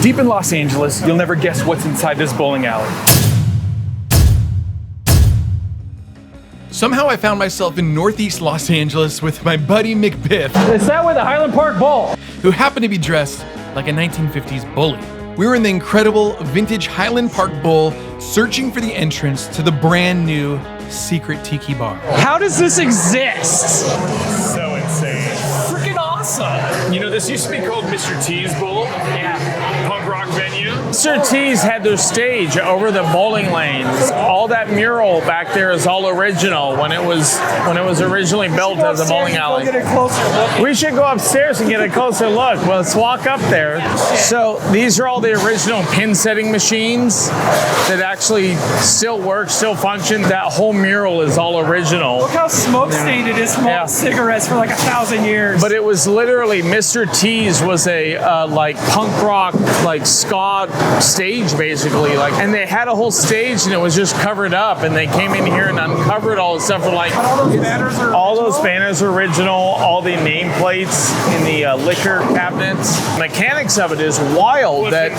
Deep in Los Angeles, you'll never guess what's inside this bowling alley. Somehow I found myself in Northeast Los Angeles with my buddy McBiff, Is that with the Highland Park Bowl? who happened to be dressed like a 1950s bully. We were in the incredible vintage Highland Park Bowl, searching for the entrance to the brand new secret tiki bar. How does this exist? So insane. Freaking awesome. You know, this used to be called Mr. T's Bowl. Yeah. Punk rock venue. Mr. T's had their stage over the bowling lanes. All that mural back there is all original when it was originally built as a bowling alley. Get a closer look. We should go upstairs and get a closer look. Well, let's walk up there. So these are all the original pin setting machines that actually still work, still function. That whole mural is all original. Look how smoke stained it is from all the cigarettes for like 1,000 years. But it was literally Mr. T's was a like punk rock, like ska stage basically, like, and they had a whole stage and it was just covered up, and they came in here and uncovered all the stuff. For like all those banners are original, all the nameplates in the liquor cabinets. Mechanics of it is wild that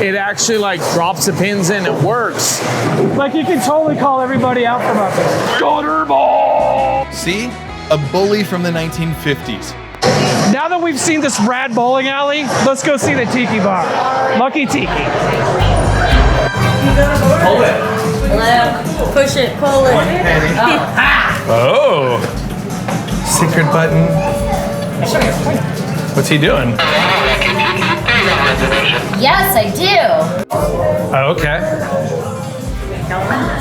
it actually like drops the pins in, it works. Like you can totally call everybody out from up there. Gutter ball. See? A bully from the 1950s. Now that we've seen this rad bowling alley, let's go see the tiki bar. Lucky Tiki. Hold it. Push it, pull it. Oh. Secret button. What's he doing? Yes, I do. Oh, okay.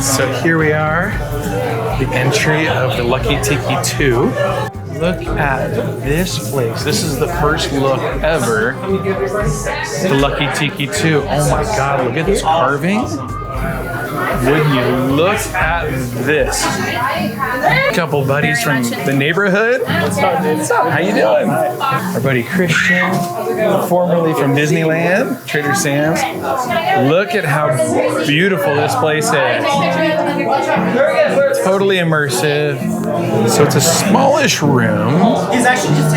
So here we are, the entry of the Lucky Tiki 2. Look at this place. This is the first look ever. The Lucky Tiki 2. Oh my God, look at this carving. Would you look at this? A couple buddies from the neighborhood. What's up? How you doing? Our buddy Christian, formerly from Disneyland, Trader Sam's. Look at how beautiful this place is. Totally immersive. So it's a smallish room,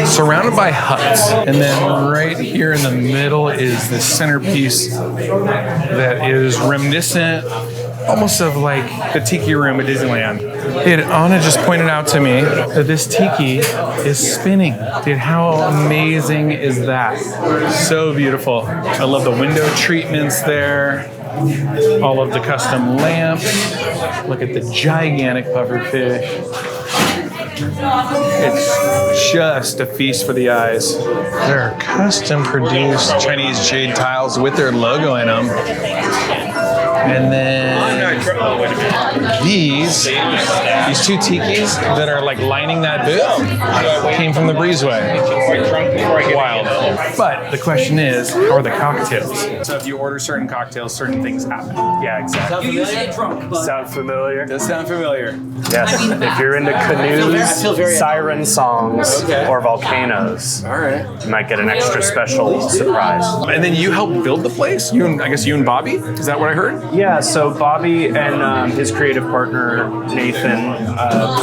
surrounded by huts. And then right here in the middle is the centerpiece that is reminiscent almost of like the tiki room at Disneyland. Dude, Anna just pointed out to me that this tiki is spinning. Dude, how amazing is that? So beautiful. I love the window treatments there. All of the custom lamps. Look at the gigantic pufferfish. It's just a feast for the eyes. There are custom produced Chinese jade tiles with their logo in them. And then these two tikis that are like lining that booth came from the Breezeway. Wild. But the question is, how are the cocktails? So if you order certain cocktails, certain things happen. Yeah, exactly. Sound familiar? Does sound familiar. Yes, if you're into canoes, siren songs, or volcanoes, All right. you might get an extra special surprise. And then you helped build the place? I guess you and Bobby? Is that what I heard? Yeah, so Bobby and his creative partner, Nathan,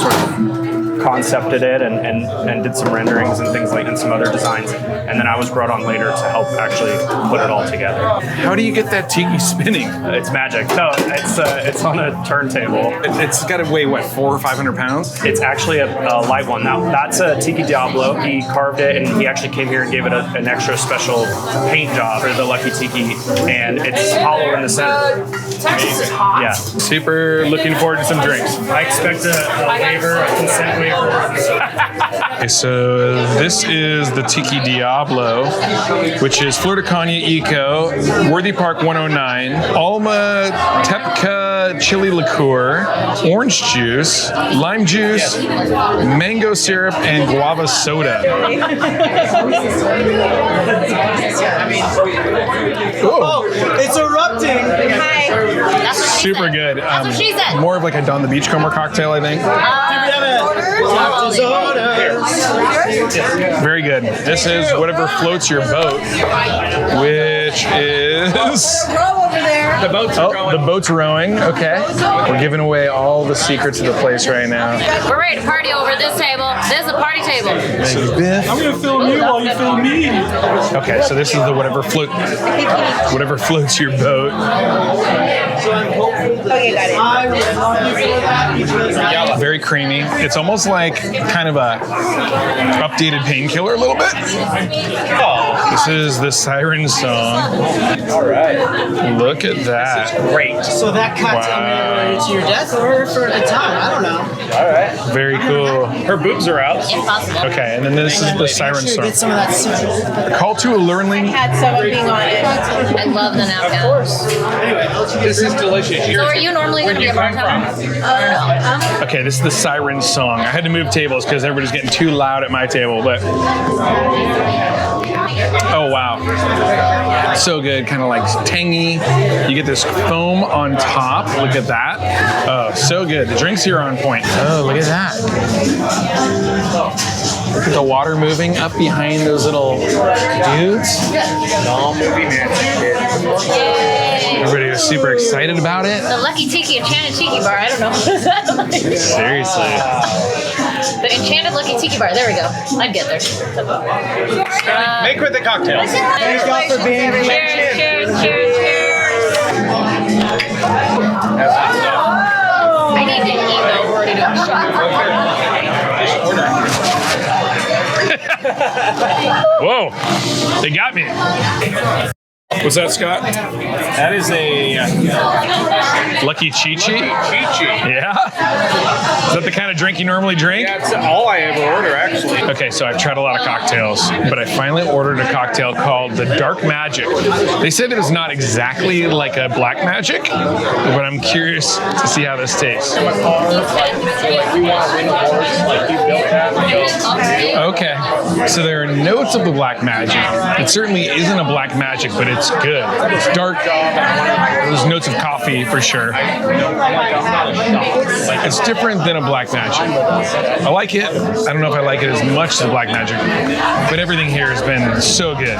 sort of concepted it and did some renderings and things like, and some other designs. And then I was brought on later to help actually put it all together. How do you get that tiki spinning? It's magic. No, it's on a turntable. It's got to weigh, what, 400 or 500 pounds? It's actually a live one. Now, that's a Tiki Diablo. He carved it, and he actually came here and gave it an extra special paint job for the Lucky Tiki, and it's hollow in the center. Texas is hot. Yeah. Super looking forward to some drinks. I expect a waiver, a consent waiver. Okay, so this is the Tiki Diablo, which is Flor de Caña Eco, Worthy Park 109, Alma Tepca chili liqueur, orange juice, lime juice, mango syrup, and guava soda. Oh, it's erupting. Hi. That's what she Super said. good. That's what she said. More of like a Don the Beachcomber cocktail, I think. Very good. This is whatever floats your boat, which is over there. The boats are going. The boat's rowing. Okay. We're giving away all the secrets of the place right now. We're ready to party over at this table. This is a party table. I'm gonna film you while you film me. Okay, so this is the whatever floats your boat. Okay, got it. Very creamy. It's almost like kind of a updated painkiller a little bit. This is the Siren Song. All right. Look at that. Great. So that cocktail related to your death or for the time? I don't know. All right. Very cool. Her boobs are out. Impossible. Okay, and then this is the Siren Sure, get Song. some of that soup. Call to Alluring. Had someone being on it. I love the napkin. Of course. This is delicious. So are you normally going to be a bartender? No. Okay, this is the Siren Song. I had to move tables because everybody's getting too loud at my table, but oh wow, so good. Kind of like tangy. You get this foam on top. Look at that. Oh, so good. The drinks here are on point. Oh, look at that. Look at the water moving up behind those little dudes. Non-movie magic. Everybody was super excited about it. The Lucky Tiki Enchanted Tiki Bar. I don't know. What is that like? Seriously. The Enchanted Lucky Tiki Bar. There we go. I'd get there. Make with the cocktails. Thank y'all for being here. Cheers, cheers, cheers, cheers. I need to eat though. We're already doing a shot. Whoa, they got me. What's that, Scott? That is a Lucky Chi-Chi? Chi-Chi. Yeah? Is that the kind of drink you normally drink? That's all I ever order, actually. Okay, so I've tried a lot of cocktails, but I finally ordered a cocktail called the Dark Magic. They said it was not exactly like a black magic, but I'm curious to see how this tastes. Okay, so there are notes of the black magic. It certainly isn't a black magic, but it's good. It's dark. There's notes of coffee for sure. It's different than a black magic. I like it. I don't know if I like it as much as the black magic, but everything here has been so good.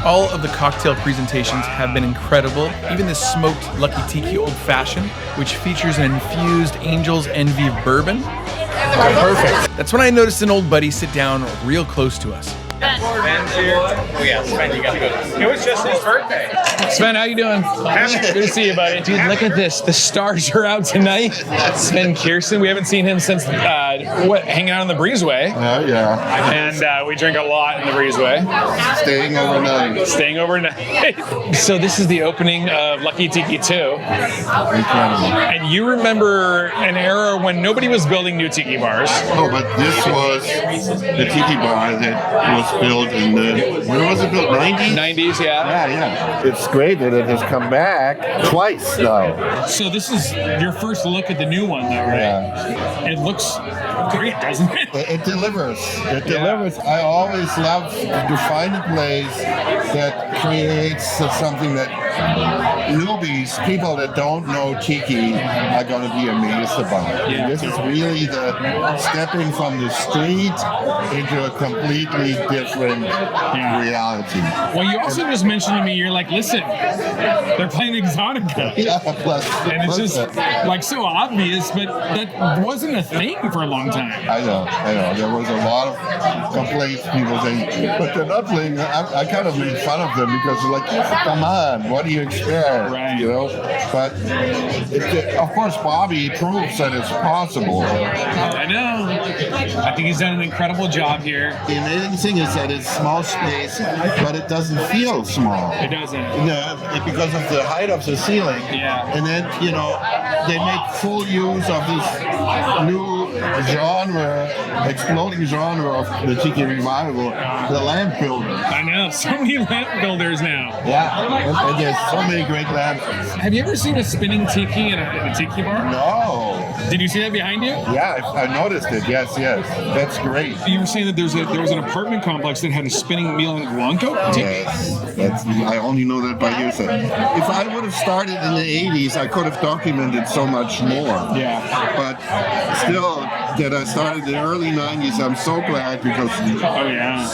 All of the cocktail presentations have been incredible. Even this smoked Lucky Tiki Old Fashioned, which features an infused Angel's Envy bourbon. Perfect. That's when I noticed an old buddy sit down real close to us. Oh yeah, Sven, you gotta go. It was just his birthday. Sven, how you doing? Good to see you, buddy. Dude, look at this. The stars are out tonight. Sven Kirsten. We haven't seen him since hanging out on the Breezeway. Yeah. And we drink a lot in the Breezeway. Staying overnight. Staying overnight. So this is the opening of Lucky Tiki 2. Incredible. And you remember an era when nobody was building new tiki bars. Oh, but this was the tiki bar that was built in the, when was it built? 90s? 90s, yeah. Yeah. It's great that it has come back twice now. So this is your first look at the new one, though, right? Yeah. It looks great, doesn't it? It delivers. It delivers. I always love to find a place that creates something that newbies, people that don't know tiki, are going to be amazed about. Yeah. This is really the stepping from the street into a completely different reality. Well, you also just mentioned to me, you're like, listen, they're playing Exotica. Yeah, plus, And it's just like so obvious, but that wasn't a thing for a long time. I know. There was a lot of complaints, people saying, but they're not playing. I kind of made fun of them because they're like, come on, what do you expect? Right. You know? But of course, Bobby proves that it's possible. I know. I think he's done an incredible job here. The amazing thing is that it's small space, but it doesn't feel small. It doesn't. Because of the height of the ceiling. Yeah. And then, they make full use of this new genre, exploding genre of the Tiki Revival, the lamp builder. I know. So many lamp builders now. Yeah. And there's so many great lamps. Have you ever seen a spinning tiki in a tiki bar? No. Did you see that behind you? Yeah, I noticed it. Yes. That's great. You were saying that there was an apartment complex that had a spinning Milan Blanco tiki? Yes. I only know that by hearsay. If I would have started in the 80s, I could have documented so much more. Yeah. But still, that I started in the early 90s. I'm so glad because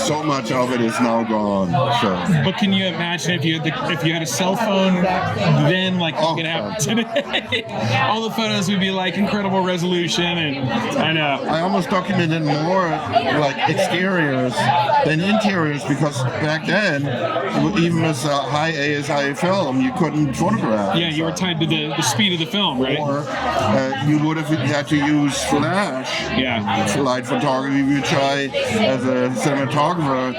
so much of it is now gone. So. But can you imagine if you had a cell phone then, like you can have today? All the photos would be like incredible resolution, and I know. I almost documented more like exteriors than interiors because back then, even as a high ASI film, you couldn't photograph. Yeah, you were tied to the speed of the film, right? Or you would have had to use flash. Yeah. Light photography, which I, as a cinematographer,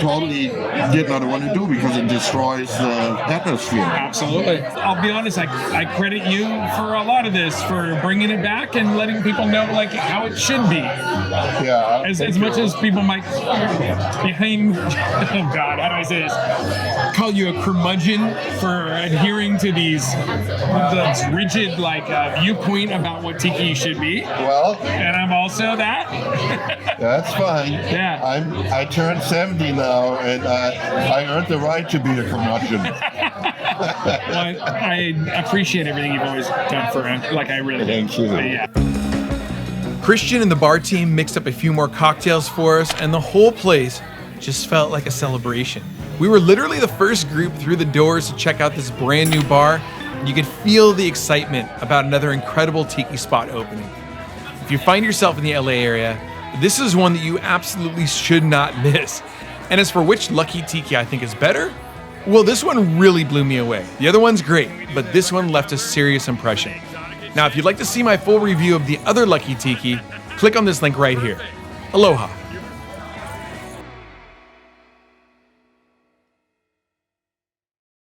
totally did not want to do because it destroys the atmosphere. Absolutely. I'll be honest, I credit you for a lot of this, for bringing it back and letting people know like how it should be. Yeah. As much as people might behind, oh God, how do I say this? Call you a curmudgeon for adhering to this rigid viewpoint about what Tiki should be. Well, and I'm also that. That's fine. Yeah. I turned 70 now, and I earned the right to be a curmudgeon. Well, I appreciate everything you've always done for him. Like I really do. Thank you. Yeah. Christian and the bar team mixed up a few more cocktails for us, and the whole place just felt like a celebration. We were literally the first group through the doors to check out this brand new bar, and you could feel the excitement about another incredible tiki spot opening. If you find yourself in the LA area, this is one that you absolutely should not miss. And as for which Lucky Tiki I think is better, well, this one really blew me away. The other one's great, but this one left a serious impression. Now, if you'd like to see my full review of the other Lucky Tiki, click on this link right here. Aloha.